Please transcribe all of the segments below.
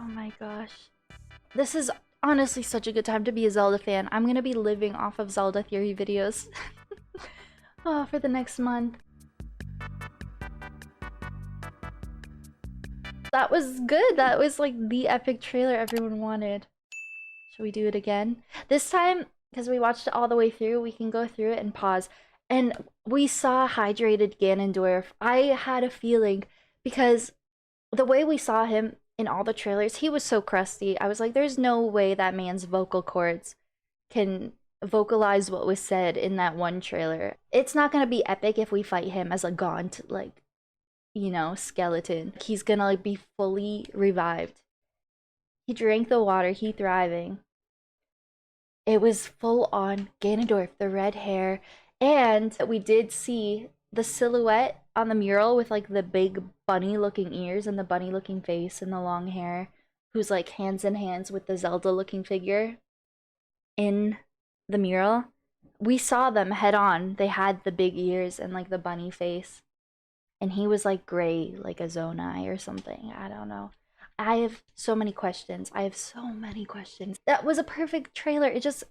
Oh my gosh. This is honestly such a good time to be a Zelda fan. I'm gonna be living off of Zelda theory videos for the next month. That was good. That was like the epic trailer everyone wanted. Should we do it again? This time, because we watched it all the way through, we can go through it and pause. And we saw hydrated Ganondorf. I had a feeling because the way we saw him in all the trailers, he was so crusty. I was like, there's no way that man's vocal cords can vocalize what was said in that one trailer. It's not gonna be epic if we fight him as a gaunt, like, you know, skeleton. He's gonna like be fully revived. He drank the water, he thriving. It was full on Ganondorf, the red hair, and we did see the silhouette on the mural with like the big bunny looking ears and the bunny looking face and the long hair, who's like hands in hands with the Zelda looking figure in the mural. We saw them head on. They had the big ears and like the bunny face. And he was like gray, like a Zonai or something. I don't know. I have so many questions. I have so many questions. That was a perfect trailer. It just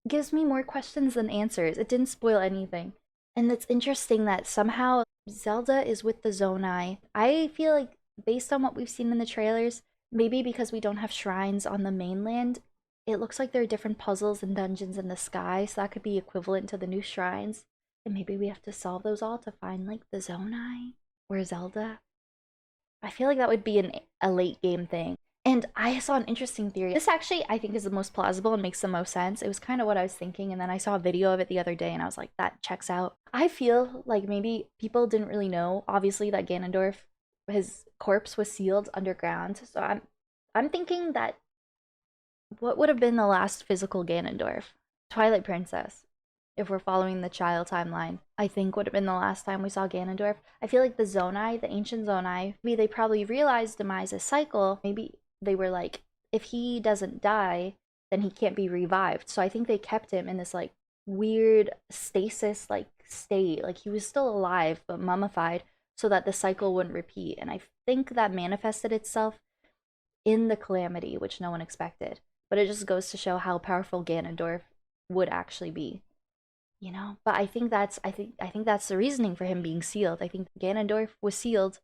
gives me more questions than answers. It didn't spoil anything. And it's interesting that somehow Zelda is with the Zonai. I feel like based on what we've seen in the trailers, maybe because we don't have shrines on the mainland, it looks like there are different puzzles and dungeons in the sky, so that could be equivalent to the new shrines. And maybe we have to solve those all to find like the Zonai or Zelda. I feel like that would be a late game thing. And I saw an interesting theory. This actually, I think, is the most plausible and makes the most sense. It was kind of what I was thinking, and then I saw a video of it the other day, and I was like, that checks out. I feel like maybe people didn't really know, obviously, that Ganondorf, his corpse was sealed underground. So I'm thinking that what would have been the last physical Ganondorf? Twilight Princess, if we're following the child timeline, I think would have been the last time we saw Ganondorf. I feel like the Zonai, the ancient Zonai, maybe they probably realized Demise's cycle. Maybe they were like, if he doesn't die, then he can't be revived. So I think they kept him in this like weird stasis like state. Like he was still alive but mummified so that the cycle wouldn't repeat. And I think that manifested itself in the calamity, which no one expected. But it just goes to show how powerful Ganondorf would actually be. You know, but I think that's the reasoning for him being sealed. I think Ganondorf was sealed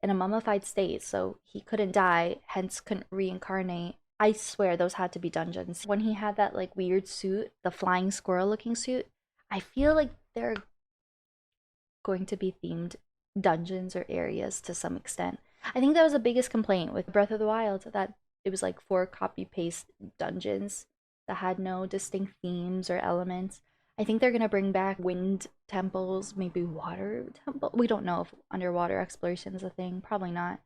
in a mummified state, so he couldn't die, hence couldn't reincarnate. I swear those had to be dungeons. When he had that like weird suit, the flying squirrel looking suit, I feel like they're going to be themed dungeons or areas to some extent. I think that was the biggest complaint with Breath of the Wild, that it was like 4 copy paste dungeons that had no distinct themes or elements. I think they're gonna bring back wind temples, maybe water temple. We don't know if underwater exploration is a thing. Probably not.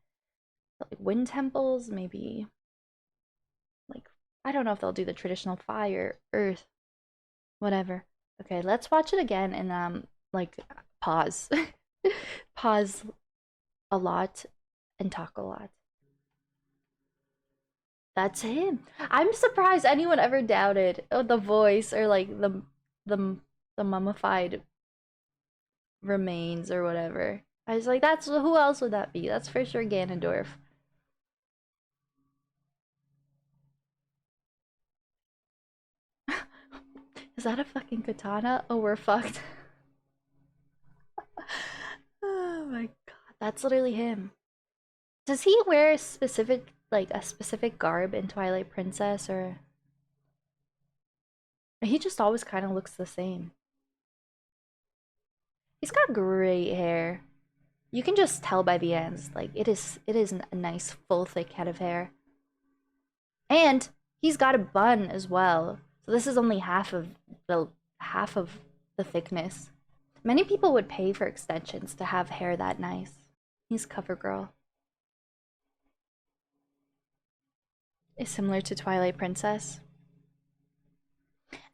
But like wind temples, maybe. Like I don't know if they'll do the traditional fire, earth, whatever. Okay, let's watch it again and like pause, pause a lot, and talk a lot. That's him. I'm surprised anyone ever doubted the voice or like the the mummified remains or whatever. I was like, that's who else would that be? That's for sure Ganondorf. Is that a fucking katana? Oh, we're fucked. Oh my god, that's literally him. Does he wear specific like a specific garb in Twilight Princess, or he just always kind of looks the same? He's got great hair. You can just tell by the ends, like it is a nice full thick head of hair. And he's got a bun as well. So this is only half of the thickness. Many people would pay for extensions to have hair that nice. He's CoverGirl. Is similar to Twilight Princess.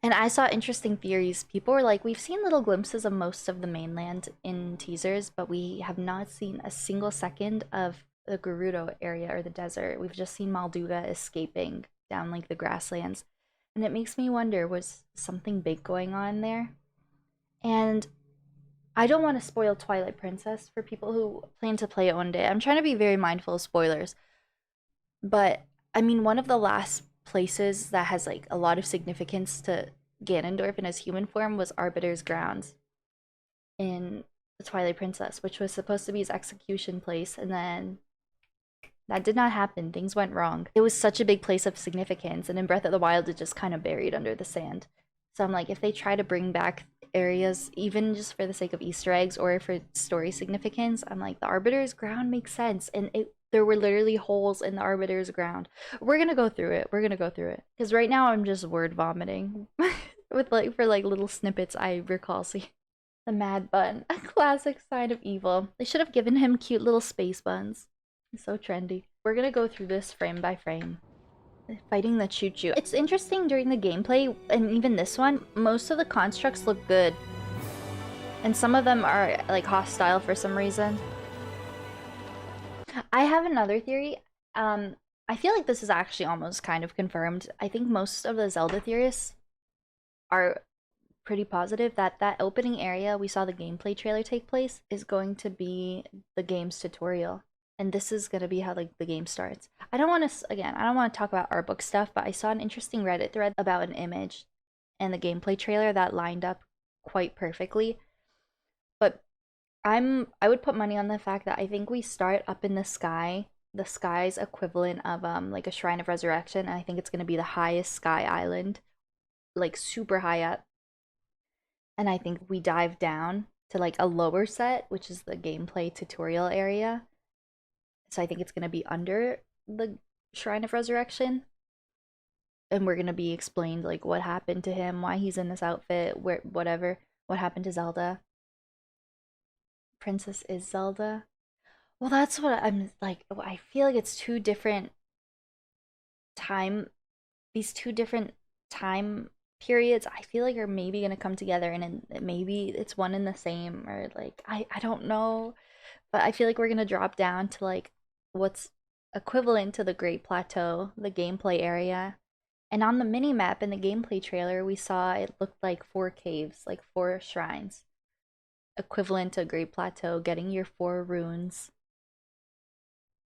And I saw interesting theories. People were like, we've seen little glimpses of most of the mainland in teasers, but we have not seen a single second of the Gerudo area or the desert. We've just seen Malduga escaping down like the grasslands. And it makes me wonder, was something big going on there? And I don't want to spoil Twilight Princess for people who plan to play it one day. I'm trying to be very mindful of spoilers. But I mean, one of the last places that has like a lot of significance to Ganondorf in his human form was Arbiter's Grounds in the Twilight Princess, which was supposed to be his execution place, and then that did not happen. Things went wrong. It was such a big place of significance, and in Breath of the Wild, it just kind of buried under the sand. So I'm like, if they try to bring back areas, even just for the sake of Easter eggs or for story significance, I'm like, the Arbiter's Ground makes sense, and there were literally holes in the Arbiter's Ground. We're gonna go through it. We're gonna go through it because right now I'm just word vomiting with like for like little snippets I recall seeing. The Mad Bun, a classic sign of evil. They should have given him cute little space buns. It's so trendy. We're gonna go through this frame by frame. Fighting the Choo Choo. It's interesting during the gameplay, and even this one, most of the constructs look good. And some of them are like hostile for some reason. I have another theory. I feel like this is actually almost kind of confirmed. I think most of the Zelda theorists are pretty positive that that opening area we saw the gameplay trailer take place is going to be the game's tutorial, and this is going to be how like the game starts. I don't want to, again, I don't want to talk about art book stuff, but I saw an interesting Reddit thread about an image and the gameplay trailer that lined up quite perfectly. But I would put money on the fact that I think we start up in the sky, the sky's equivalent of like a Shrine of Resurrection, and I think it's going to be the highest sky island, like super high up. And I think we dive down to like a lower set, which is the gameplay tutorial area. So I think it's going to be under the Shrine of Resurrection. And we're going to be explained like what happened to him, why he's in this outfit, where whatever, what happened to Zelda. Princess is Zelda. Well, that's what I'm like. I feel like it's two different time, these two different time periods I feel like are maybe gonna come together, and maybe it's one and the same, or like I don't know, but I feel like we're gonna drop down to like what's equivalent to the Great Plateau, the gameplay area. And on the mini map in the gameplay trailer, we saw it looked like 4 caves, like 4 shrines, equivalent to Great Plateau, getting your 4 runes,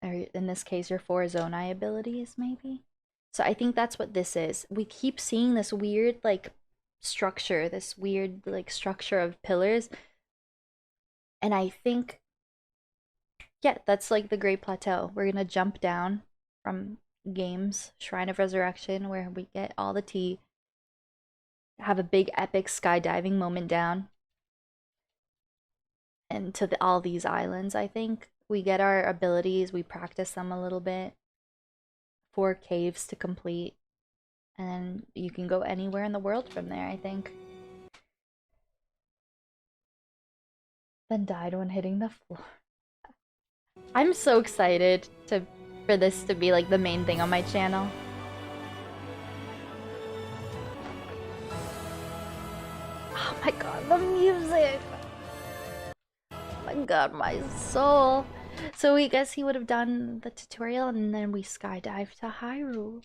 or in this case, your 4 Zonai abilities, maybe. So I think that's what this is. We keep seeing this weird like structure, this weird like structure of pillars. And I think, yeah, that's like the Great Plateau. We're gonna jump down from games, Shrine of Resurrection, where we get all the tea, have a big epic skydiving moment down, and to all these islands, I think. We get our abilities, we practice them a little bit. 4 caves to complete, and then you can go anywhere in the world from there, I think. Then died when hitting the floor. I'm so excited for this to be like the main thing on my channel. Oh my god, the music! Oh my god, my soul! So we guess he would have done the tutorial and then we skydive to Hyrule.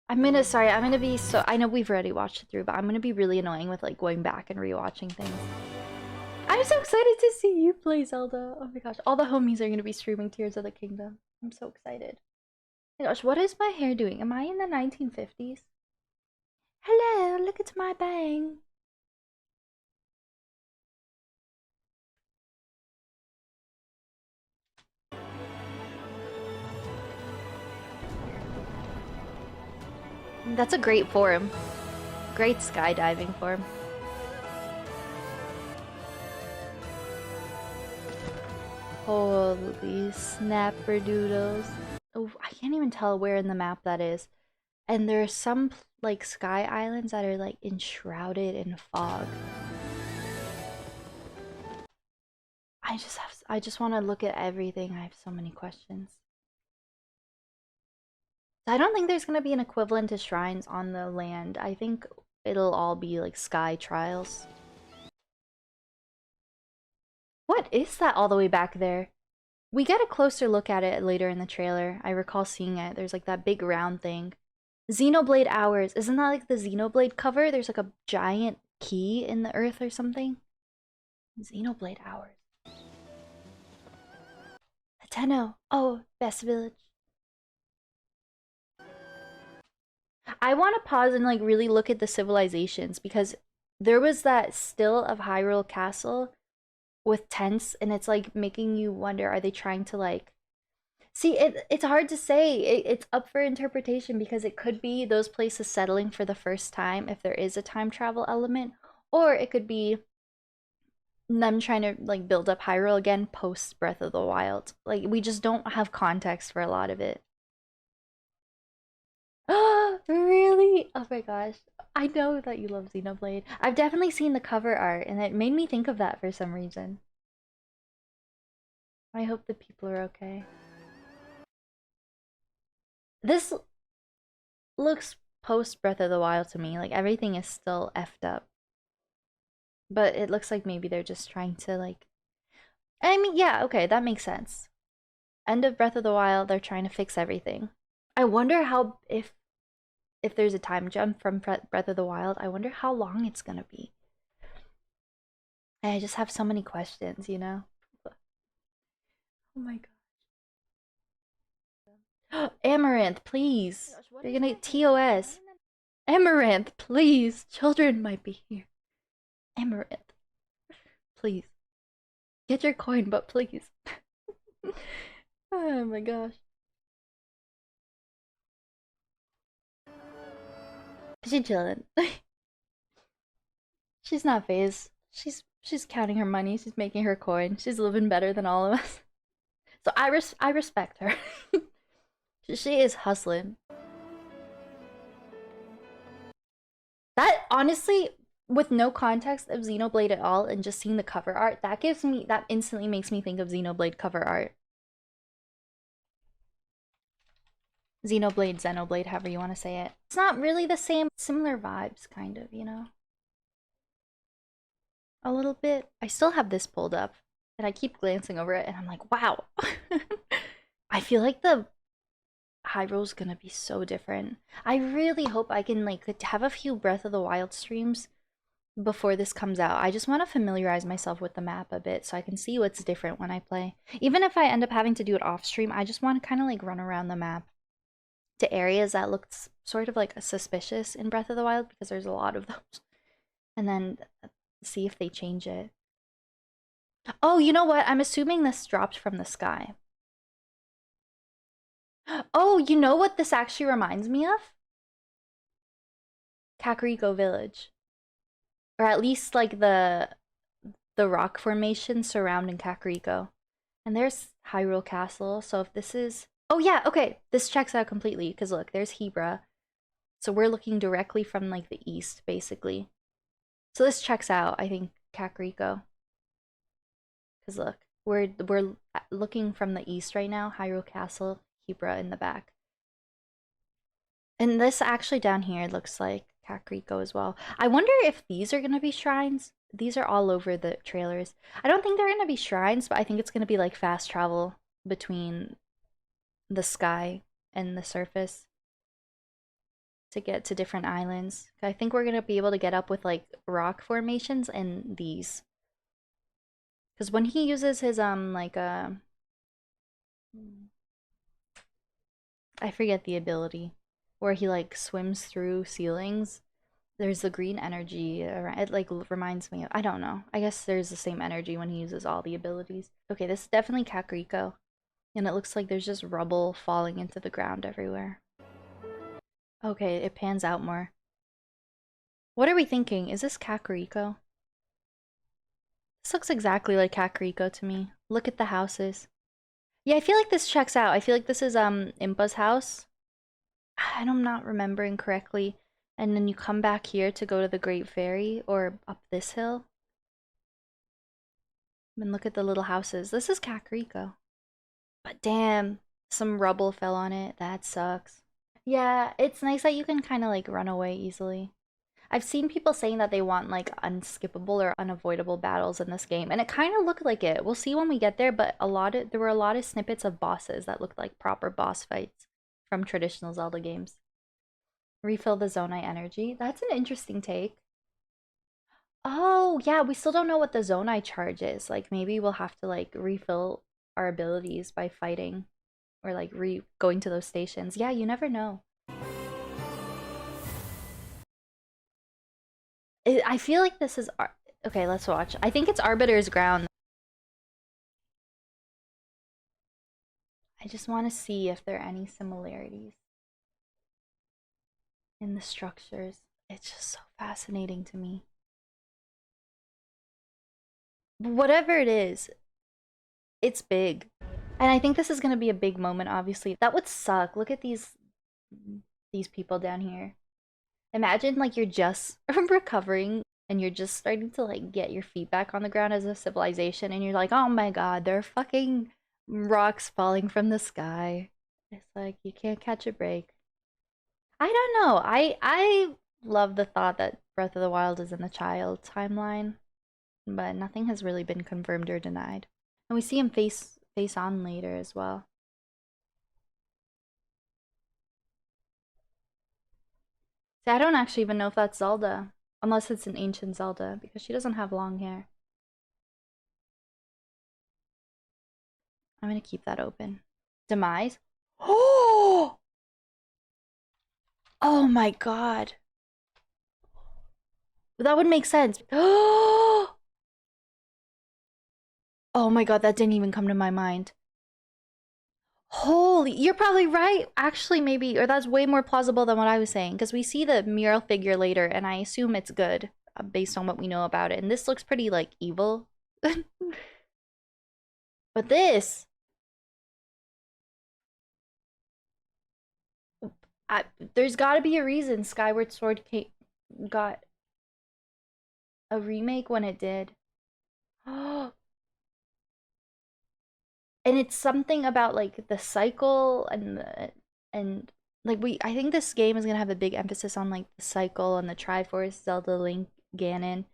I'm gonna be so, I know we've already watched it through, but I'm gonna be really annoying with like going back and rewatching things. I'm so excited to see you play Zelda. Oh my gosh, all the homies are gonna be streaming Tears of the Kingdom. I'm so excited. Oh my gosh, what is my hair doing? Am I in the 1950s? Hello, look at my bang. That's a great form. Great skydiving form. Holy snapperdoodles. Oh, I can't even tell where in the map that is. And there are some like sky islands that are like enshrouded in fog. I just want to look at everything. I have so many questions. I don't think there's gonna be an equivalent to shrines on the land. I think it'll all be like sky trials. What is that all the way back there? We get a closer look at it later in the trailer. I recall seeing it. There's like that big round thing. Xenoblade Hours. Isn't that like the Xenoblade cover? There's like a giant key in the earth or something. Xenoblade Hours. Tenno. Oh, best village. I want to pause and like really look at the civilizations because there was that still of Hyrule Castle with tents, and it's like making you wonder, are they trying to like see it's hard to say. It's up for interpretation because it could be those places settling for the first time if there is a time travel element, or it could be them trying to like build up Hyrule again post Breath of the Wild. Like we just don't have context for a lot of it. Really? Oh my gosh. I know that you love Xenoblade. I've definitely seen the cover art and it made me think of that for some reason. I hope the people are okay. This looks post Breath of the Wild to me. Like everything is still effed up. But it looks like maybe they're just trying to like I mean, yeah, okay, that makes sense. End of Breath of the Wild, they're trying to fix everything. I wonder how if there's a time jump from Breath of the Wild, I wonder how long it's gonna be. I just have so many questions, you know? Oh my god. Amaranth, please. You're gonna TOS. Amaranth, please. Children might be here. Amaranth. Please. Get your coin, but please. Oh my gosh. She's chilling. She's not phased. She's counting her money. She's making her coin. She's living better than all of us. So I respect her. She is hustling. That honestly, with no context of Xenoblade at all, and just seeing the cover art, that instantly makes me think of Xenoblade cover art. Xenoblade, however you want to say it. It's not really the same, similar vibes, kind of, you know? A little bit. I still have this pulled up, and I keep glancing over it, and I'm like, wow. I feel like the Hyrule's gonna be so different. I really hope I can like have a few Breath of the Wild streams before this comes out. I just want to familiarize myself with the map a bit so I can see what's different when I play. Even if I end up having to do it off stream, I just want to kind of like run around the map to areas that looked sort of like suspicious in Breath of the Wild because there's a lot of those. And then see if they change it. Oh, you know what? I'm assuming this dropped from the sky. Oh, you know what this actually reminds me of? Kakariko Village. Or at least like the rock formation surrounding Kakariko. And there's Hyrule Castle. So if this is oh yeah, okay. This checks out completely because look, there's Hebra. So we're looking directly from like the east, basically. So this checks out, I think, Kakariko. Because look, we're looking from the east right now. Hyrule Castle, Hebra in the back. And this actually down here looks like Kakariko as well. I wonder if these are gonna be shrines. These are all over the trailers. I don't think they're gonna be shrines, but I think it's gonna be like fast travel between the sky and the surface to get to different islands. I think we're gonna be able to get up with like rock formations and these. Because when he uses his like I forget the ability where he like swims through ceilings. There's the green energy around it, like reminds me of I don't know. I guess there's the same energy when he uses all the abilities. Okay, this is definitely Kakariko. And it looks like there's just rubble falling into the ground everywhere. Okay, it pans out more. What are we thinking? Is this Kakariko? This looks exactly like Kakariko to me. Look at the houses. Yeah, I feel like this checks out. I feel like this is Impa's house. I'm not remembering correctly. And then you come back here to go to the Great Fairy or up this hill. And look at the little houses. This is Kakariko. But damn, some rubble fell on it. That sucks. Yeah, it's nice that you can kind of like run away easily. I've seen people saying that they want like unskippable or unavoidable battles in this game, and it kind of looked like it. We'll see when we get there, but there were a lot of snippets of bosses that looked like proper boss fights from traditional Zelda games. Refill the Zonai energy. That's an interesting take. Oh, yeah, we still don't know what the Zonai charge is. Like maybe we'll have to like refill our abilities by fighting or like going to those stations. Yeah, you never know. I feel like this is... Okay, let's watch. I think it's Arbiter's Ground. I just want to see if there are any similarities in the structures. It's just so fascinating to me. Whatever it is, it's big. And I think this is going to be a big moment, obviously. That would suck. Look at these people down here. Imagine like you're just recovering and you're just starting to like get your feet back on the ground as a civilization and you're like, "Oh my god, there are fucking rocks falling from the sky." It's like you can't catch a break. I don't know. I love the thought that Breath of the Wild is in the child timeline, but nothing has really been confirmed or denied. And we see him face on later as well. See, I don't actually even know if that's Zelda, unless it's an ancient Zelda, because she doesn't have long hair. I'm gonna keep that open. Demise? Oh! Oh my god. That would make sense. Oh my god, that didn't even come to my mind. Holy, you're probably right. Actually, maybe, or that's way more plausible than what I was saying, because we see the mural figure later, and I assume it's good, based on what we know about it. And this looks pretty, like, evil. But this... there's gotta be a reason Skyward Sword got a remake when it did. And it's something about like the cycle and like I think this game is gonna have a big emphasis on like the cycle and the Triforce, Zelda, Link, Ganon,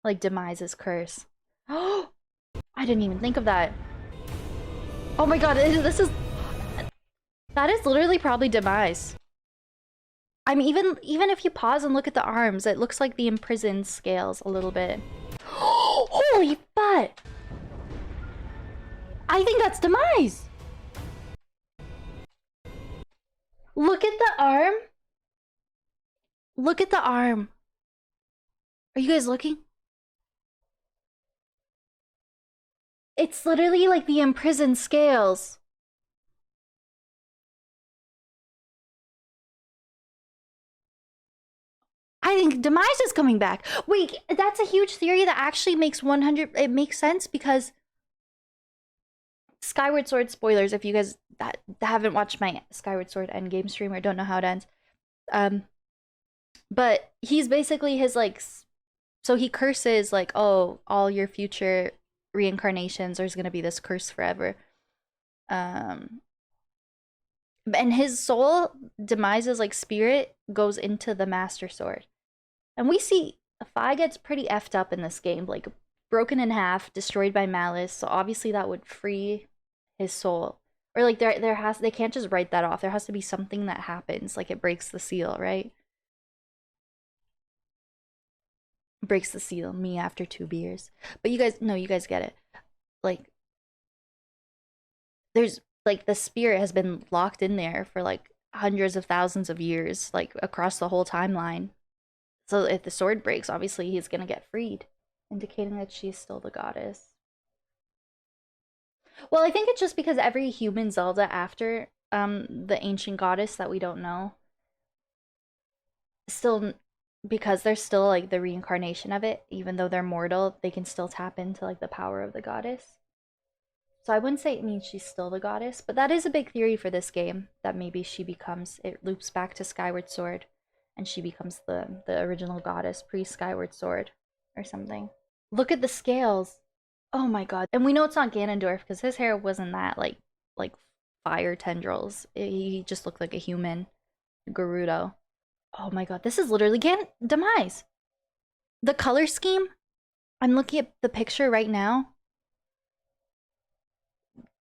like Demise's curse. Oh, I didn't even think of that. Oh my god, this is... that is literally probably Demise. I mean, even if you pause and look at the arms, it looks like the imprisoned scales a little bit. Holy butt! I think that's Demise! Look at the arm. Look at the arm. Are you guys looking? It's literally like the imprisoned scales. I think Demise is coming back. Wait, that's a huge theory that actually makes 100... it makes sense because Skyward Sword spoilers, if you guys that haven't watched my Skyward Sword endgame stream or don't know how it ends. But he's basically his like... so he curses like, oh, all your future reincarnations, there's gonna be this curse forever. And his soul, Demise's like spirit, goes into the Master Sword. And we see Fi gets pretty effed up in this game, like broken in half, destroyed by malice. So obviously that would free his soul. Or like they can't just write that off. There has to be something that happens, like it breaks the seal, right? Breaks the seal, me after 2 beers. But you guys get it. Like there's like the spirit has been locked in there for like hundreds of thousands of years, like across the whole timeline. So if the sword breaks, obviously he's gonna get freed, indicating that she's still the goddess. Well, I think it's just because every human Zelda after the ancient goddess that we don't know, still, because they're still like the reincarnation of it, even though they're mortal, they can still tap into like the power of the goddess. So I wouldn't say it means she's still the goddess, but that is a big theory for this game, that maybe she becomes... it loops back to Skyward Sword and she becomes the original goddess pre-Skyward Sword or something. Look at the scales. Oh my god. And we know it's not Ganondorf because his hair wasn't that like fire tendrils. He just looked like a human Gerudo. Oh my god, this is literally Demise. The color scheme, I'm looking at the picture right now.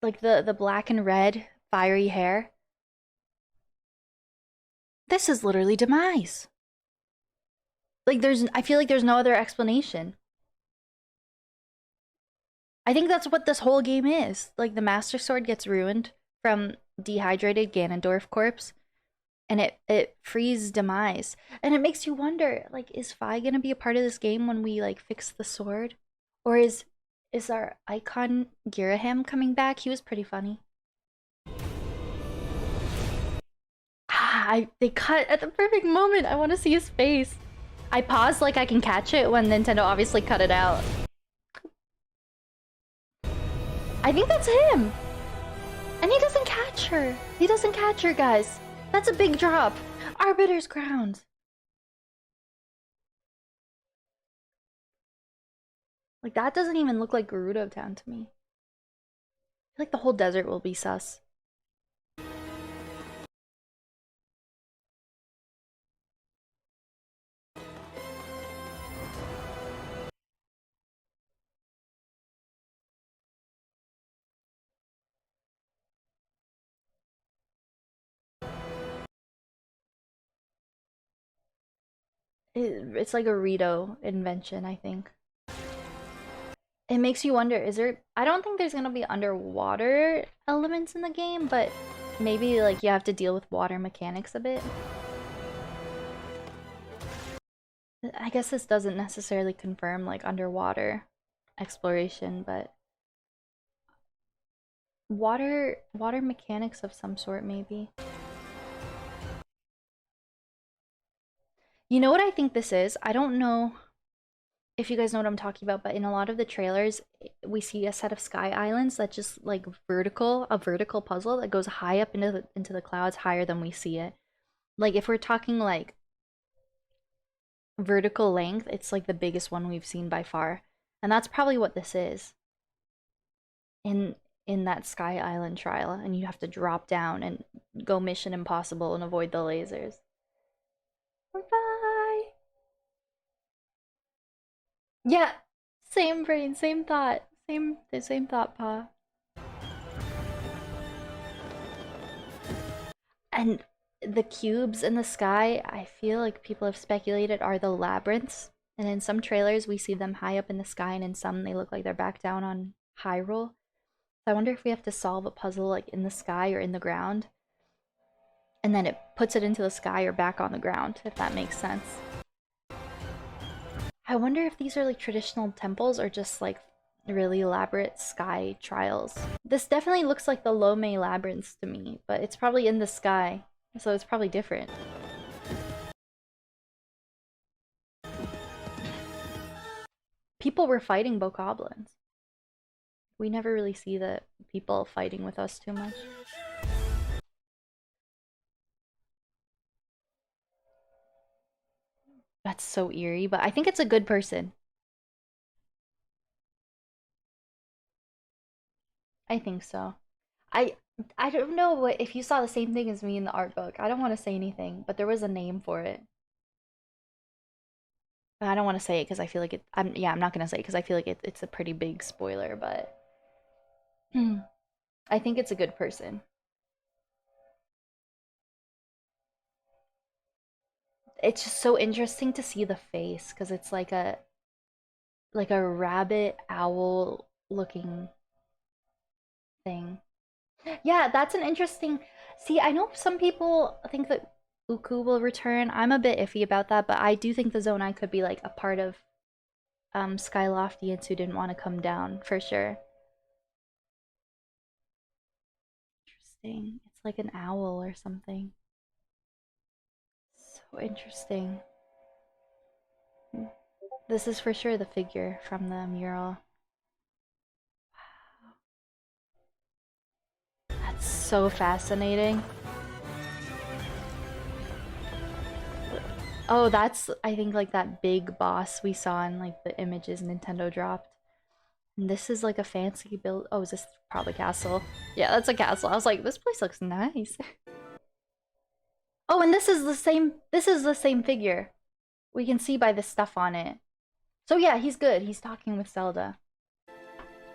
Like the black and red fiery hair. This is literally Demise. Like I feel like there's no other explanation. I think that's what this whole game is. Like the Master Sword gets ruined from dehydrated Ganondorf corpse. and it frees Demise. And it makes you wonder, like, is Fi gonna be a part of this game when we like fix the sword? Or is our icon Girahim coming back? He was pretty funny. They cut at the perfect moment. I want to see his face. I paused like I can catch it when Nintendo obviously cut it out. I think that's him. And he doesn't catch her. He doesn't catch her, guys. That's a big drop. Arbiter's Ground. Like, that doesn't even look like Gerudo Town to me. I feel like the whole desert will be sus. It's like a Rito invention, I think. It makes you wonder, is there... I don't think there's gonna be underwater elements in the game, but maybe like you have to deal with water mechanics a bit. I guess this doesn't necessarily confirm like underwater exploration, but water mechanics of some sort maybe. You know what I think this is? I don't know if you guys know what I'm talking about, but in a lot of the trailers, we see a set of sky islands that just like a vertical puzzle that goes high up into the clouds, higher than we see it. Like if we're talking like vertical length, it's like the biggest one we've seen by far. And that's probably what this is. In that Sky Island trial, and you have to drop down and go Mission Impossible and avoid the lasers. Bye. Yeah, same brain, same thought, the same thought, Pa. And the cubes in the sky, I feel like people have speculated are the labyrinths. And in some trailers, we see them high up in the sky, and in some, they look like they're back down on Hyrule. So I wonder if we have to solve a puzzle like in the sky or in the ground, and then it puts it into the sky or back on the ground, if that makes sense. I wonder if these are like traditional temples or just like really elaborate sky trials. This definitely looks like the Lome labyrinths to me, but it's probably in the sky, so it's probably different. People were fighting bokoblins. We never really see the people fighting with us too much. That's so eerie, but I think it's a good person. I think so. I I don't know what if you saw the same thing as me in the art book. I don't want to say anything, but there was a name for it. I don't want to say it because I feel like I'm not gonna say it because I feel like it's a pretty big spoiler, but I think it's a good person. It's just so interesting to see the face because it's like a rabbit owl looking thing. Yeah, that's an interesting. See, I know some people think that Uku will return. I'm a bit iffy about that, but I do think the Zonai could be like a part of Skyloftians who didn't want to come down for sure. Interesting. It's like an owl or something. So interesting. This is for sure the figure from the mural. That's so fascinating. Oh, that's I think like that big boss we saw in like the images Nintendo dropped. And this is like a fancy build. Oh, is this probably castle? Yeah, that's a castle. I was like, this place looks nice. Oh, and this is the same figure. We can see by the stuff on it. So yeah, he's good. He's talking with Zelda.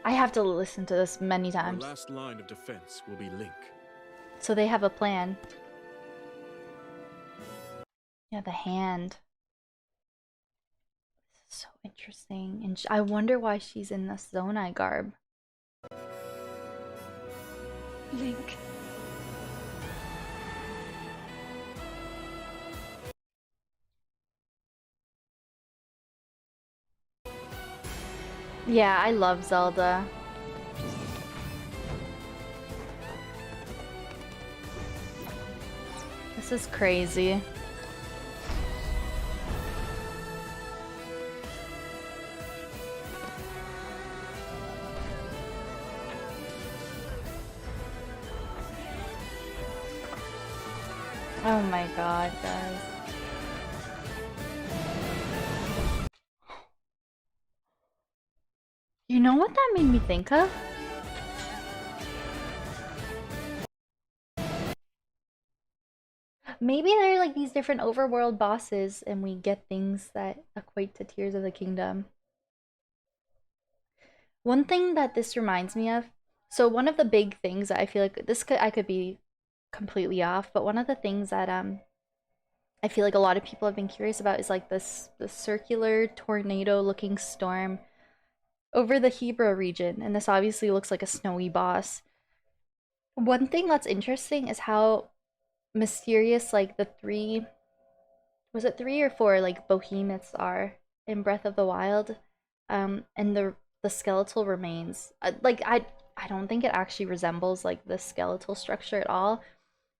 I have to listen to this many times. Our last line of defense will be Link. So they have a plan. Yeah, the hand. This is so interesting. And I wonder why she's in this Zonai garb. Link. Yeah, I love Zelda. This is crazy. Oh my god, guys. You know what that made me think of? Maybe there are like these different overworld bosses and we get things that equate to Tears of the Kingdom. One thing that this reminds me of, so one of the big things that I feel like I could be completely off, but one of the things that I feel like a lot of people have been curious about is like the circular tornado looking storm over the Hebra region, and this obviously looks like a snowy boss. One thing that's interesting is how mysterious like the three, was it three or four, like behemoths are in Breath of the Wild, and the skeletal remains. I don't think it actually resembles like the skeletal structure at all.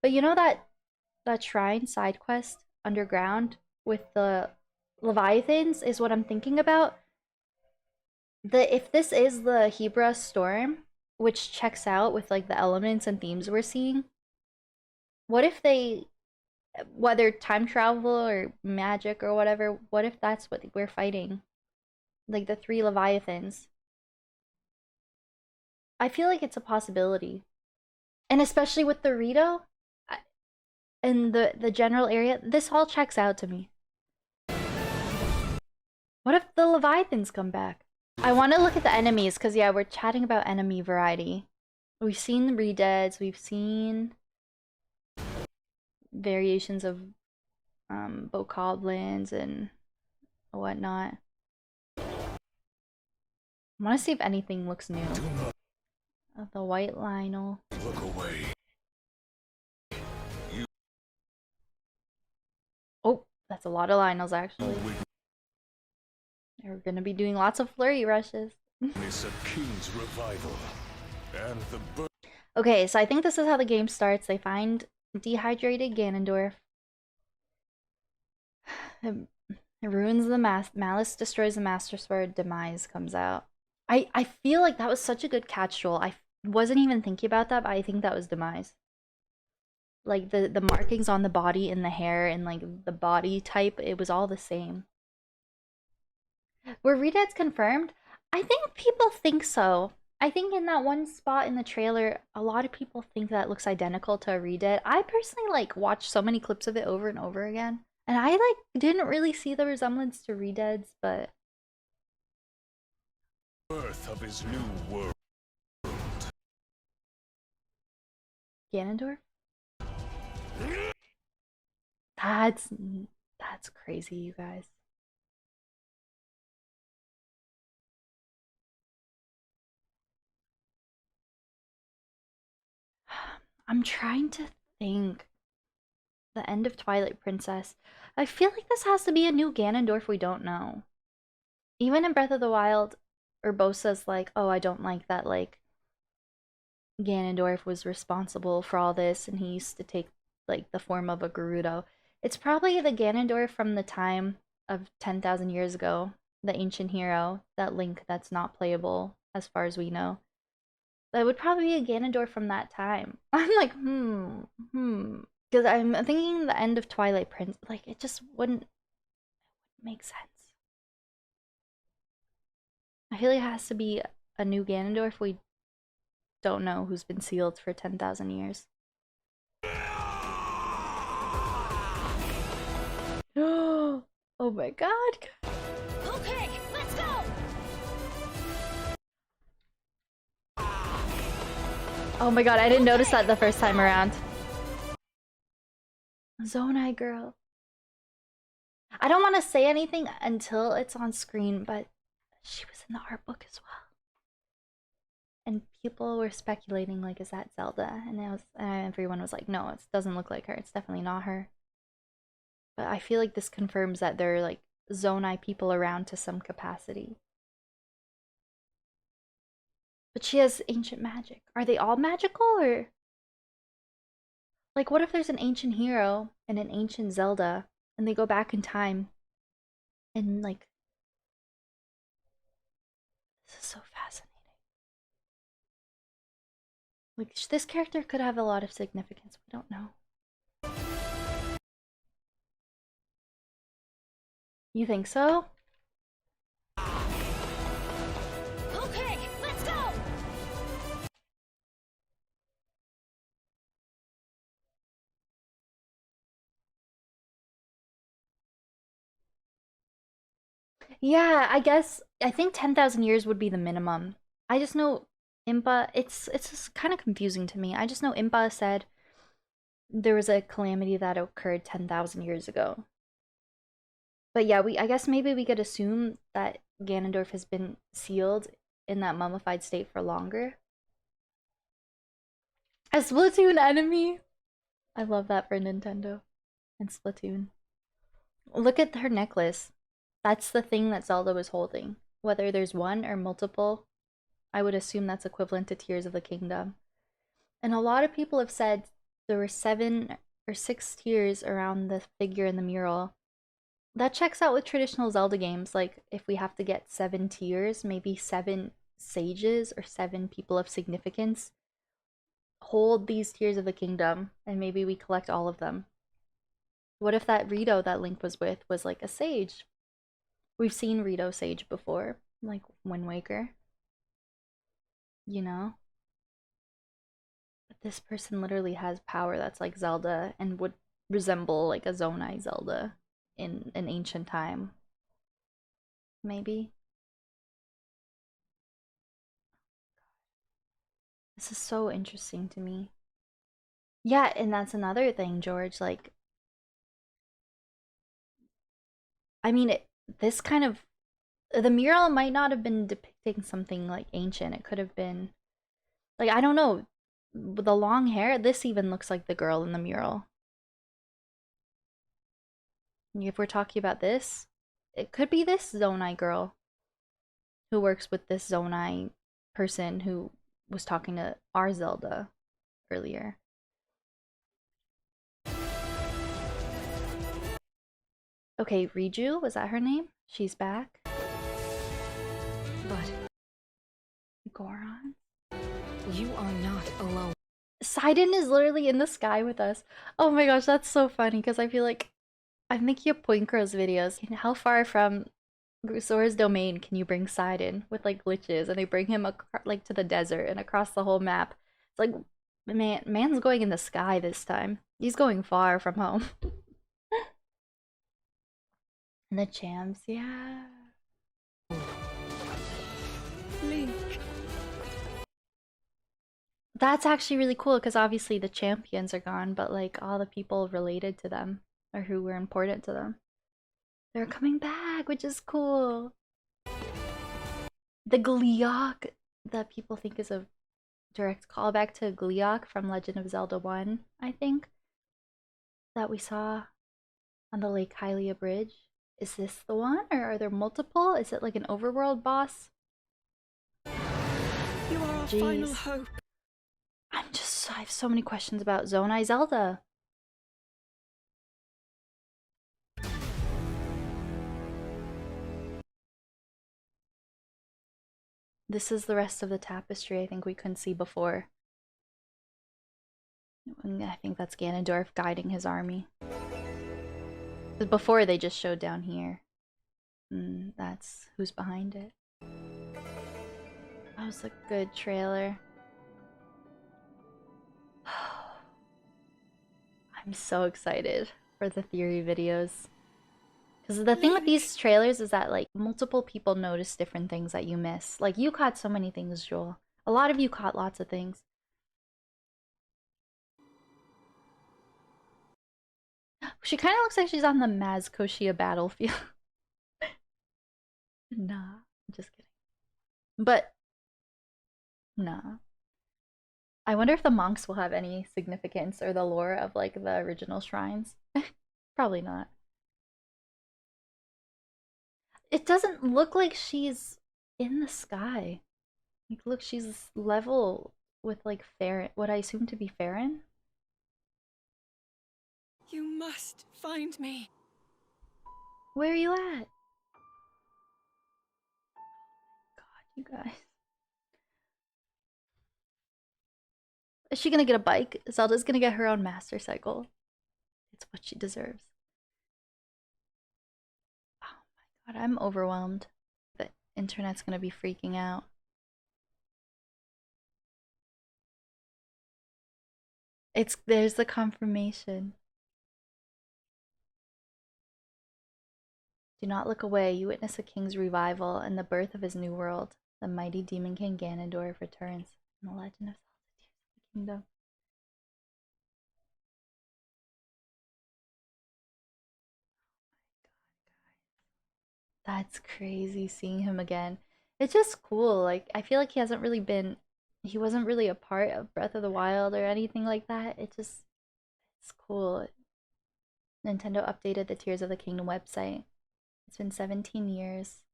But you know that shrine side quest underground with the leviathans is what I'm thinking about. The If this is the Hebra storm, which checks out with like the elements and themes we're seeing, what if they, whether time travel or magic or whatever, what if that's what we're fighting? Like the three leviathans. I feel like it's a possibility. And especially with the Rito and the general area, this all checks out to me. What if the leviathans come back? I want to look at the enemies because yeah, we're chatting about enemy variety. We've seen the Redeads, we've seen variations of bokoblins and whatnot. I want to see if anything looks new. The white Lionel. Look away. Oh, that's a lot of Lionels actually. They're gonna be doing lots of flurry rushes. It's a king's revival. And the Okay, so I think this is how the game starts. They find dehydrated Ganondorf. It ruins the malice, destroys the Master Sword, Demise comes out. I feel like that was such a good catch roll. I wasn't even thinking about that, but I think that was Demise. Like the markings on the body and the hair and like the body type, it was all the same. Were redeads confirmed? I think people think so. I think in that one spot in the trailer, a lot of people think that looks identical to a redead. I personally like watched so many clips of it over and over again. And I like didn't really see the resemblance to redeads, but birth of his new world. Ganondorf? That's crazy, you guys. I'm trying to think. The end of Twilight Princess. I feel like this has to be a new Ganondorf we don't know. Even in Breath of the Wild, Urbosa's like, oh, I don't like that, like, Ganondorf was responsible for all this and he used to take, like, the form of a Gerudo. It's probably the Ganondorf from the time of 10,000 years ago, the ancient hero, that Link that's not playable, as far as we know. That would probably be a Ganondorf from that time. I'm like, because I'm thinking the end of Twilight Prince, like, it just wouldn't make sense. I feel like it has to be a new Ganondorf we don't know who's been sealed for 10,000 years. Oh my god. Okay, let's go! Oh my god, I didn't notice that the first time around. Zonai girl. I don't want to say anything until it's on screen, but she was in the art book as well. And people were speculating, like, is that Zelda? And everyone was like, no, it doesn't look like her. It's definitely not her. But I feel like this confirms that there are like Zonai people around to some capacity. But she has ancient magic. Are they all magical or like what if there's an ancient hero and an ancient Zelda and they go back in time and like this is so fascinating. Like this character could have a lot of significance. We don't know. You think so? Okay, let's go! Yeah, I think 10,000 years would be the minimum. I just know Impa it's just kind of confusing to me. I just know Impa said there was a calamity that occurred 10,000 years ago. But yeah, we I guess maybe we could assume that Ganondorf has been sealed in that mummified state for longer. A Splatoon enemy. I love that for Nintendo and Splatoon. Look at her necklace. That's the thing that Zelda was holding. Whether there's one or multiple, I would assume that's equivalent to Tears of the Kingdom. And a lot of people have said there were 7 or 6 tears around the figure in the mural. That checks out with traditional Zelda games. Like, if we have to get 7 tears, maybe 7 sages or 7 people of significance hold these Tears of the Kingdom, and maybe we collect all of them. What if that Rito that Link was with was like a sage? We've seen Rito Sage before, like Wind Waker. You know? But this person literally has power that's like Zelda and would resemble like a Zonai Zelda in an ancient time. Maybe. This is so interesting to me. Yeah, and that's another thing, George. Like, I mean, this kind of the mural might not have been depicting something like ancient. It could have been like I don't know. With the long hair, this even looks like the girl in the mural. If we're talking about this, it could be this Zonai girl who works with this Zonai person who was talking to our Zelda earlier. Okay, Riju, was that her name? She's back. But Goron? you are not alone. Sidon is literally in the sky with us. Oh my gosh, that's so funny because I feel like I'm making a Point Girls videos. How far from Sora's domain can you bring Sidon with like glitches? And they bring him like to the desert and across the whole map. It's like man's going in the sky this time. He's going far from home. And the champs, yeah. Link. That's actually really cool because obviously the champions are gone, but like all the people related to them or who were important to them, they're coming back, which is cool. The Gleeok that people think is a direct callback to Gleeok from Legend of Zelda 1, I think, that we saw on the Lake Hylia Bridge. Is this the one, or are there multiple? Is it like an overworld boss? You are our Jeez. final hope. I have so many questions about Zonai Zelda. This is the rest of the tapestry I think we couldn't see before. I think that's Ganondorf guiding his army. Before they just showed down here. That's who's behind it. That was a good trailer. I'm so excited for the theory videos. Because the thing with these trailers is that like multiple people notice different things that you miss. Like you caught so many things, Joel. A lot of you caught lots of things. She kind of looks like she's on the Mazkoshia battlefield. Nah, I'm just kidding. But, nah. I wonder if the monks will have any significance or the lore of like the original shrines. Probably not. It doesn't look like she's in the sky. Like, look, she's level with like Farron, what I assume to be Farron. You must find me. Where are you at? God, you guys. Is she gonna get a bike? Zelda's gonna get her own master cycle. It's what she deserves. Oh my god, I'm overwhelmed. The internet's gonna be freaking out. There's the confirmation. Do not look away. You witness a king's revival and the birth of his new world. The mighty demon king Ganondorf returns in the legend of Zelda Tears of the Kingdom. That's crazy seeing him again. It's just cool. Like, I feel like he wasn't really a part of Breath of the Wild or anything like that. It's cool. Nintendo updated the Tears of the Kingdom website. It's been 17 years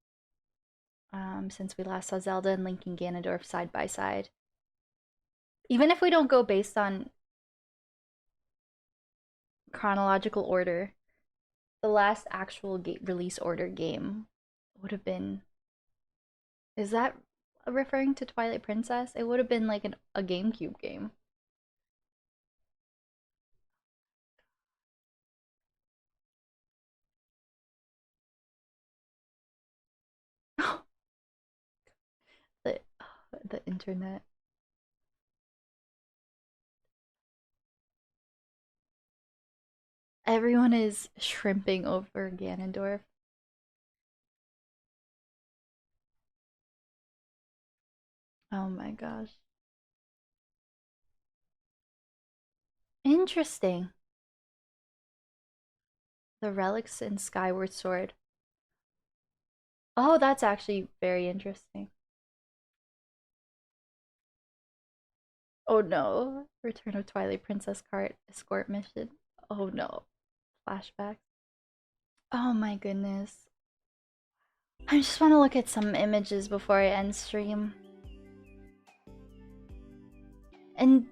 since we last saw Zelda and Link and Ganondorf side by side. Even if we don't go based on chronological order, the last actual release order game would have been. Is that referring to Twilight Princess? It would have been like a GameCube game. the the internet. Everyone is shrimping over Ganondorf. Oh my gosh. Interesting. The relics in Skyward Sword. Oh, that's actually very interesting. Oh no. Return of Twilight Princess cart escort mission. Oh no. Flashback. Oh my goodness. I just want to look at some images before I end stream. And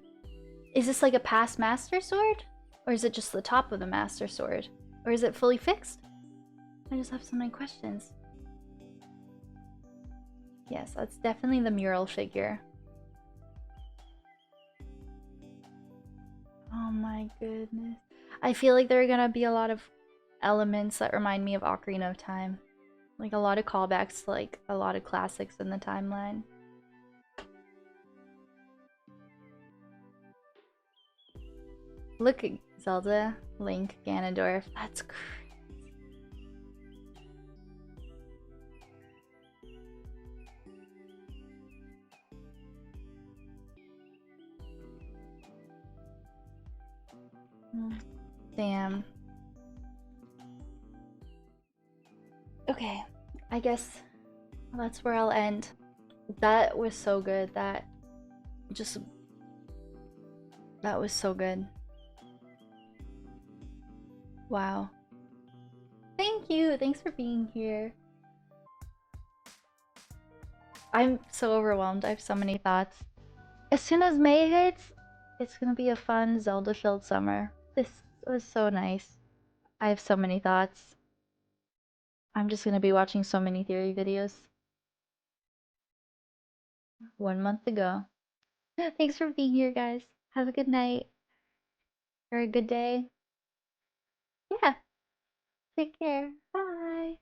is this like a past Master Sword? Or is it just the top of the Master Sword? Or is it fully fixed? I just have so many questions. Yes, that's definitely the mural figure. Oh my goodness. I feel like there are gonna be a lot of elements that remind me of Ocarina of Time. Like a lot of callbacks to like a lot of classics in the timeline. Look at Zelda, Link, Ganondorf. That's crazy. Damn. Okay, I guess that's where I'll end. That was so good. That was so good. Wow. Thank you. Thanks for being here. I'm so overwhelmed. I have so many thoughts. As soon as May hits, it's gonna be a fun Zelda-filled summer. This was so nice. I have so many thoughts. I'm just gonna be watching so many theory videos. 1 month ago. Thanks for being here, guys. Have a good night. Or a good day. Yeah. Take care. Bye.